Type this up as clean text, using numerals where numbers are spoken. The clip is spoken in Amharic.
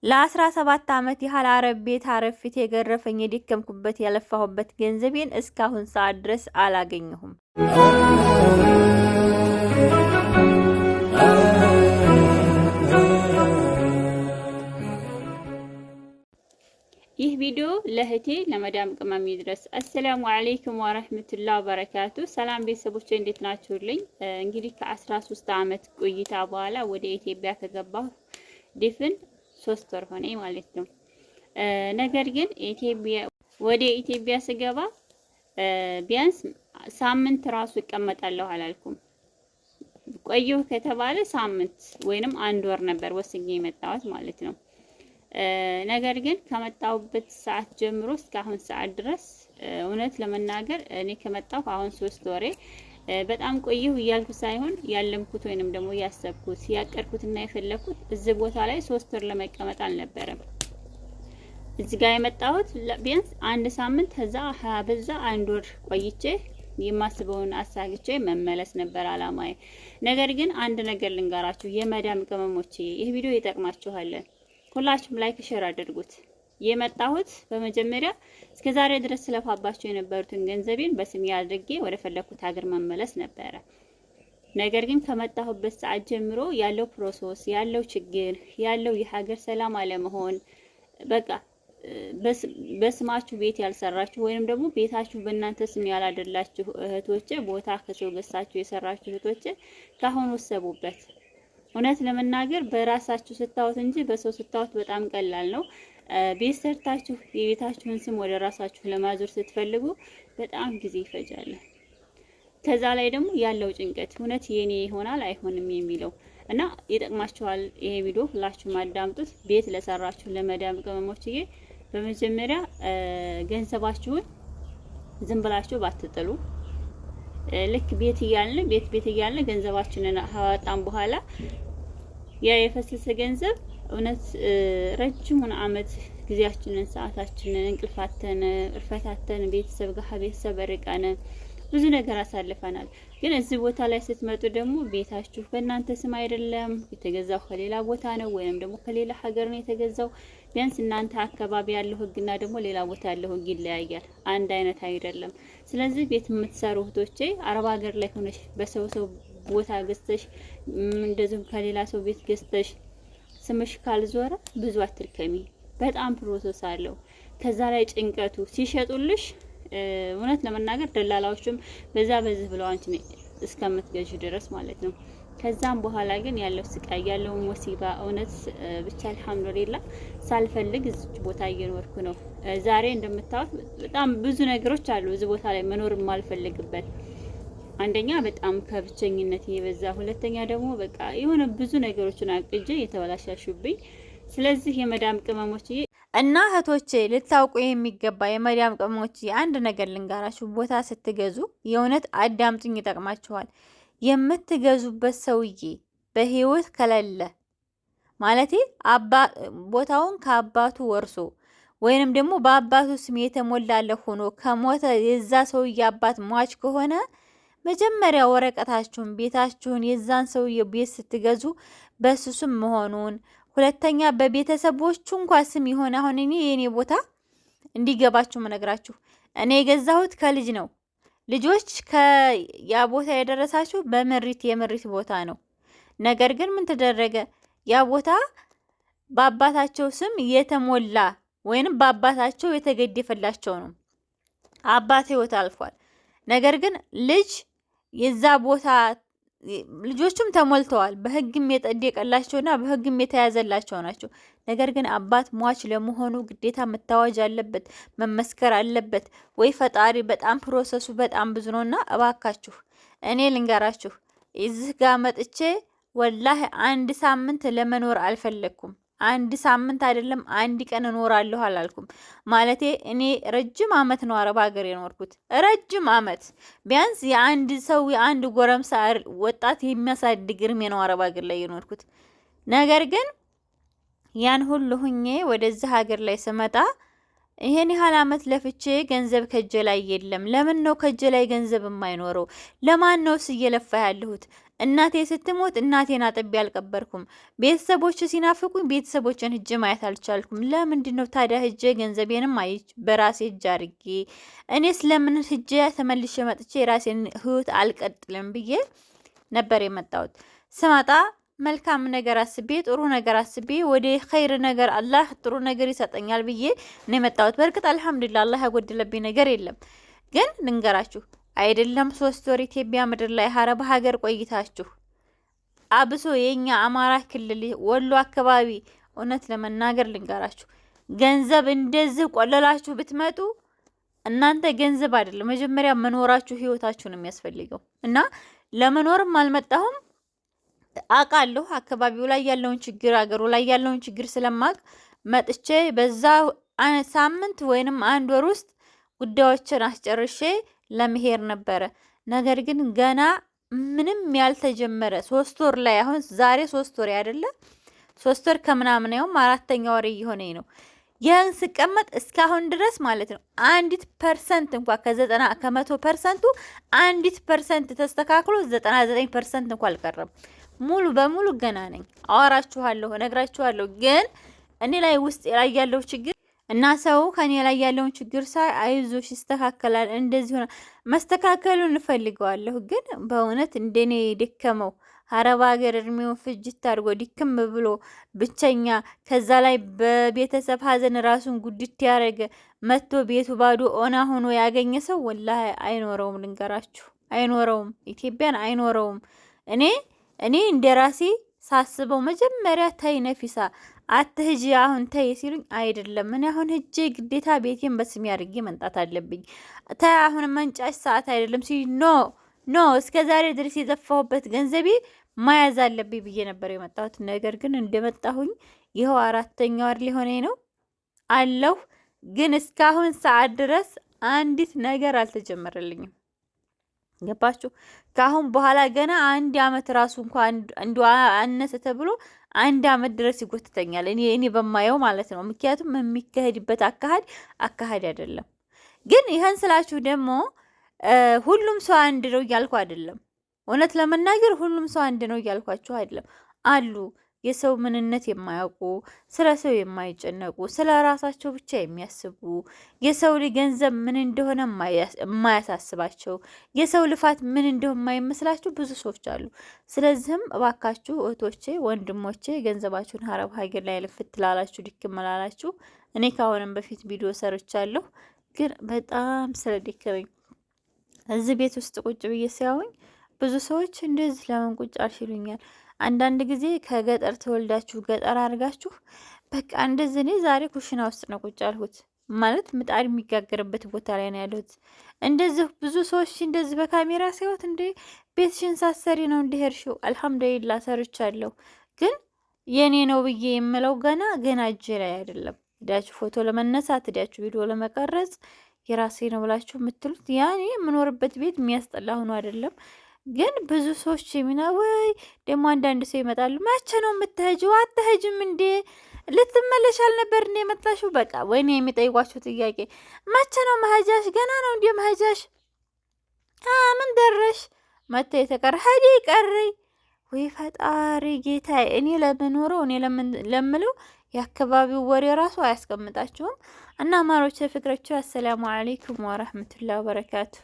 ለ17 ዓመት ያህል አረብ ቤት አረፊት የገረፈኝ የደከምኩበት ያለፋሁበት ገንዘቤን እስካሁን ሰዓት ድረስ አላገኘሁም። ይህ ቪዲዮ ለህቴ ለመዳም ቅመም ይድረስ። አሰላሙ አለይኩም ወራህመቱላሂ ወበረካቱ። ሰላም ቤተሰቦቼ እንዴት ናችሁልኝ? እንግዲህ ከ13 ዓመት ቆይታ በኋላ ወደ ኢትዮጵያ ከገባሁ ድፍን 3 ወር ሆነኝ ማለት ነው። ነገር ግን ወደ ኢትዮጵያ ስገባ ቢያንስ ሳምንት ራሱ እቀመጣለሁ አላልኩም። ቆየሁ ከተባለ ሳምንት ወይንም 1 ወር ነበር ወስኜ የመጣሁት ማለት ነው። ነገር ግን ከመጣሁበት ሰዓት ጀምሮ እስካሁን ሰዓት ድረስ እውነት ለመናገር እኔ ከመጣሁ አሁን 3 ወሬ በጣም ቆየሁ እያልኩ ሳይሆን ያለምኩት ወይንም ደግሞ ያሰብኩት ያቀድኩትና የፈለኩት እዚህ ቦታ ላይ 3 ወር ለመቀመጥ አልነበረም። እዚህ ጋር የመጣሁት ቢያንስ 1 ሳምንት ከዛ በዛ 1 ወር ቆይቼ የማስበውን አሳግቼ መመለስ ነበር አላማዬ። ነገር ግን አንድ ነገር ልንገራችሁ የመዳም ቅመሞቼ፣ ይህ ቪዲዮ ይጠቅማችኋል። ሁላችሁም ላይክ ሼር አድርጉት። የመጣሁት በመጀመሪያ እስከዛሬ ድረስ ስለፋባቸው የነበሩትን ገንዘቤን በስሜ አድርጌ ወደ ፈለኩት ሀገር መመለስ ነበረ። ነገር ግን ከመጣሁበት ሰዓት ጀምሮ ያለው ፕሮሰስ ያለው ችግር ያለው የሀገር ሰላም አለመሆን በቃ በስማችሁ ቤት ያልሰራችሁ ወይንም ደግሞ ቤታችሁ በእናንተ ስም ያላደላችሁ እህቶቼ፣ ቦታ ከሰው ገዝታችሁ የሰራችሁ እህቶቼ ካሁን ወሰቡበት። እውነት ለመናገር በራሳችሁ ስታዩት እንጂ በሰው ስታዩት በጣም ቀላል ነው። ቤት ሰርታችሁ የቤታችሁን ስም ወደ ራሳችሁ ለማዞር ስትፈልጉ በጣም ጊዜ ይፈጃል። ከዛ ላይ ደግሞ ያለው ጭንቀት እውነት የኔ ይሆናል አይሆንም የሚለው እና ይጠቅማችኋል። ይሄ ቪዲዮ ሁላችሁም አዳምጡት። ቤት ለሰራችሁ ለመዳም ቅመሞችዬ በመጀመሪያ ገንዘባችሁን ዝም ብላችሁ ባትጥሉ። ልክ ቤት እያልን ገንዘባችንን አወጣን በኋላ ያ የፈሰሰ ገንዘብ እውነት ረጅሙን አመት ጊዜያችንን፣ ሰዓታችንን፣ እንቅልፋተን እርፈታተን ቤተሰብ ጋር ቤተሰብ ርቀን ብዙ ነገር አሳልፈናል። ግን እዚህ ቦታ ላይ ስትመጡ ደግሞ ቤታችሁ በእናንተ ስም አይደለም የተገዛው ከሌላ ቦታ ነው ወይንም ደግሞ ከሌላ ሀገር ነው የተገዛው። ቢያንስ እናንተ አካባቢ ያለው ህግና ደግሞ ሌላ ቦታ ያለው ህግ ይለያያል፣ አንድ አይነት አይደለም። ስለዚህ ቤት የምትሰሩ እህቶቼ አረብ ሀገር ላይ ሆነሽ በሰው ቦታ ገዝተሽ እንደዚሁም ከሌላ ሰው ቤት ገዝተሽ ስምሽ ካልዞረ ብዙ አትርከሚ። በጣም ፕሮሰስ አለው። ከዛ ላይ ጭንቀቱ ሲሸጡልሽ እውነት ለመናገር ደላላዎችም በዚህ ብለው አንቺ እስከምትገዢ ድረስ ማለት ነው። ከዛም በኋላ ግን ያለው ስቃይ ያለው ሙሲባ እውነት ብቻ አልሐምዱሊላህ ሳልፈልግ እዚህ ቦታ እየኖርኩ ነው። ዛሬ እንደምታዩት በጣም ብዙ ነገሮች አሉ እዚህ ቦታ ላይ መኖር የማልፈልግበት። አንደኛ በጣም ከብቸኝነት የበዛ፣ ሁለተኛ ደግሞ በቃ የሆነ ብዙ ነገሮችን አቅጄ የተበላሻሹብኝ። ስለዚህ የመዳም ቅመሞች እና እህቶቼ ልታውቁ የሚገባ የመዳም ቅመሞች አንድ ነገር ልንጋራችሁ። ቦታ ስትገዙ የእውነት አዳምጡኝ፣ ይጠቅማችኋል። የምትገዙበት ሰውዬ በህይወት ከሌለ ማለቴ ቦታውን ከአባቱ ወርሶ ወይንም ደግሞ በአባቱ ስም የተሞላለ ሆኖ ከሞተ የዛ ሰውዬ አባት ሟች ከሆነ መጀመሪያ ወረቀታችሁን ቤታችሁን የዛን ሰውዬ ቤት ስትገዙ በሱ ስም መሆኑን፣ ሁለተኛ በቤተሰቦቹ እንኳን ስም ይሆን። አሁን የኔ ቦታ እንዲገባችሁ መነግራችሁ እኔ የገዛሁት ከልጅ ነው። ልጆች ያ ቦታ የደረሳችሁ የምሪት ቦታ ነው። ነገር ግን ምን ተደረገ? ያ ቦታ በአባታቸው ስም የተሞላ ወይንም በአባታቸው የተገደፈላቸው ነው። አባት ህይወት አልፏል። ነገር ግን የዛ ቦታ ልጆቹም ተሞልተዋል። በህግም የጠደቀላቸውና በህግም የተያዘላቸው ናቸው። ነገር ግን አባት ሟች ለመሆኑ ግዴታ መታወጅ አለበት፣ መመስከር አለበት ወይ ፈጣሪ። በጣም ፕሮሰሱ በጣም ብዙ ነውና እባካችሁ እኔ ልንገራችሁ፣ እዚህ ጋር መጥቼ ወላሂ 1 ሳምንት ለመኖር አልፈለኩም። 1 ሳምንት አይደለም 1 ቀን እኖራለሁ አላልኩም። ማለቴ እኔ ረጅም አመት ነው አረብ ሀገር የኖርኩት። ረጅም አመት ቢያንስ የአንድ ጎረምሳ ወጣት የሚያሳድግ እድሜ ነው አረብ ሀገር ላይ የኖርኩት። ነገር ግን ያን ሁሉ ሁኜ ወደዚህ ሀገር ላይ ስመጣ ይሄን ያህል አመት ለፍቼ ገንዘብ ከጄ ላይ የለም። ለምን ነው ከጄ ላይ ገንዘብ የማይኖረው? ለማን ነውስ እየለፋ ያለሁት? እናቴ ስትሞት እናቴን አጥቤ አልቀበርኩም። ቤተሰቦች ሲናፍቁኝ ቤተሰቦችን ሂጄ ማየት አልቻልኩም። ለምንድነው ታዲያ ሂጄ ገንዘቤንም በራሴ እጅ አድርጌ እኔስ ለምን ሂጄ ተመልሼ መጥቼ የራሴን ህይወት አልቀጥልም ብዬ ነበር የመጣሁት። ስመጣ መልካም ነገር አስቤ ጥሩ ነገር አስቤ ወደ ኸይር ነገር አላህ ጥሩ ነገር ይሰጠኛል ብዬ ነው የመጣሁት። በእርግጥ አልሐምዱሊላህ አላህ ያጎደለብኝ ነገር የለም። ግን ልንገራችሁ አይደለም 3 ወር ኢትዮጵያ ምድር ላይ ሀረብ ሀገር ቆይታችሁ አብሶ የኛ አማራ ክልል ወሎ አካባቢ እውነት ለመናገር ልንገራችሁ ገንዘብ እንደዚህ ቆለላችሁ ብትመጡ እናንተ ገንዘብ አይደለም መጀመሪያ መኖራችሁ ህይወታችሁ ነው የሚያስፈልገው። እና ለመኖርም አልመጣሁም አውቃለሁ አካባቢው ላይ ያለውን ችግር አገሩ ላይ ያለውን ችግር ስለማቅ መጥቼ በዛ ሳምንት ወይንም 1 ወር ውስጥ ጉዳዮችን አስጨርሼ ለመሄድ ነበረ። ነገር ግን ገና ምንም ያልተጀመረ 3 ወር ላይ አሁን ዛሬ 3 ወር አይደለ 3 ወር ከምናምን ነው 4ኛ ወር እየሆነኝ ነው። ያን ስቀመጥ እስካሁን ድረስ ማለት ነው 1% እንኳን ከ100% 1% ተስተካክሎ 99% እንኳን አልቀረም። ሙሉ በሙሉ ገና ነኝ። አወራችኋለሁ፣ እነግራችኋለሁ። ግን እኔ ላይ ውስጥ ላይ ያለው ችግር እና ሰው ከኔ ላይ ያለውን ችግር ሳይ አይዞሽ ይስተካከላል እንደዚህ ሆነ መስተካከሉን እንፈልገዋለሁ። ግን በእውነት እንደኔ ደከመው ሀረብ ሀገር እድሜውን ፍጅት አድርጎ ዲክም ብሎ ብቸኛ ከዛ ላይ በቤተሰብ ሀዘን ራሱን ጉድት ያደረገ መጥቶ ቤቱ ባዶ ኦና ሆኖ ያገኘ ሰው ወላሂ አይኖረውም። ልንገራችሁ አይኖረውም፣ ኢትዮጵያን አይኖረውም። እኔ እንደራሴ ሳስበው መጀመሪያ ታይ ነፊሳ አትህጂ አሁን ተይ ሲሉኝ አይደለም እኔ አሁን ሂጄ ግዴታ ቤቴን በስሜ አድርጌ መንጣት አለብኝ። ታይ አሁን መንጫሽ ሰዓት አይደለም ሲ ኖ እስከ ዛሬ ድረስ የዘፋሁበት ገንዘቤ ማያዝ አለብኝ ብዬ ነበር የመጣሁት። ነገር ግን እንደመጣሁኝ ይኸው 4ኛ ወር ሊሆነኝ ነው አለሁ። ግን እስካሁን ሰዓት ድረስ አንዲት ነገር አልተጀመረልኝም። ገባችሁ? ካሁን በኋላ ገና 1 አመት ራሱ እንኳን አንዱ አነሰ ተብሎ 1 አመት ድረስ ይጎትተኛል። እኔ በማየው ማለት ነው። ምክንያቱም የሚካሄድበት አካሄድ አይደለም። ግን ይሄን ስላችሁ ደግሞ ሁሉም ሰው አንድ ነው እያልኩ አይደለም። እውነት ለመናገር ሁሉም ሰው አንድ ነው እያልኳችሁ አይደለም። አሉ የሰው ምንነት የማያውቁ ስለ ሰው የማይጨነቁ ስለ ራሳቸው ብቻ የሚያስቡ የሰው ልጅ ገንዘብ ምን እንደሆነ የማያሳስባቸው የሰው ልፋት ምን እንደሆነ የማይመስላቸው ብዙ ሰዎች አሉ። ስለዚህም እባካችሁ እህቶቼ፣ ወንድሞቼ ገንዘባችሁን ሀረብ ሀገር ላይ ልፍት ላላችሁ ድክመላላችሁ እኔ ካሁንም በፊት ቪዲዮ ሰርቻለሁ። ግን በጣም ስለደከመኝ እዚህ ቤት ውስጥ ቁጭ ብዬ ሲያዩኝ ብዙ ሰዎች እንደዚህ ለምን ቁጭ አልሽ ይሉኛል። አንዳንድ ጊዜ ከገጠር ተወልዳችሁ ገጠር አድርጋችሁ በቃ እንደዚህ እኔ ዛሬ ኩሽና ውስጥ ነው ቁጭ አልሁት ማለት ምጣድ የሚጋገርበት ቦታ ላይ ነው ያለሁት። እንደዚህ ብዙ ሰዎች እንደዚህ በካሜራ ሲያዩት እንደ ቤትሽን ሳሰሪ ነው እንደሄድሽው። አልሐምዱሊላህ ሰርቻለሁ። ግን የኔ ነው ብዬ የምለው ገና እጄ ላይ አይደለም። ሄዳችሁ ፎቶ ለመነሳት ሄዳችሁ ቪዲዮ ለመቀረጽ የራሴ ነው ብላችሁ የምትሉት ያኔ የምኖርበት ቤት የሚያስጠላ ሆኖ አይደለም። ግን ብዙ ሰዎች የሚና ወይ ደግሞ አንዳንድ ሰው ይመጣሉ። መቼ ነው የምትሄጂው? አትሄጂም እንዴ? ልትመለሽ አልነበር እንዴ የመጣሽው? በቃ ወይኔ የሚጠይቋቸው ጥያቄ መቼ ነው መሄጃሽ? ገና ነው እንዴ መሄጃሽ? ምን ደረሽ? መቼ የተቀረ ሄዲ ቀረይ ወይ ፈጣሪ ጌታዬ። እኔ ለምኖረው እኔ ለምለው የአካባቢው ወሬ ራሱ አያስቀምጣችሁም። እና ማሮቼ ፍቅሮቼ አሰላሙ አለይኩም ወራህመቱላሂ ወበረካቱ።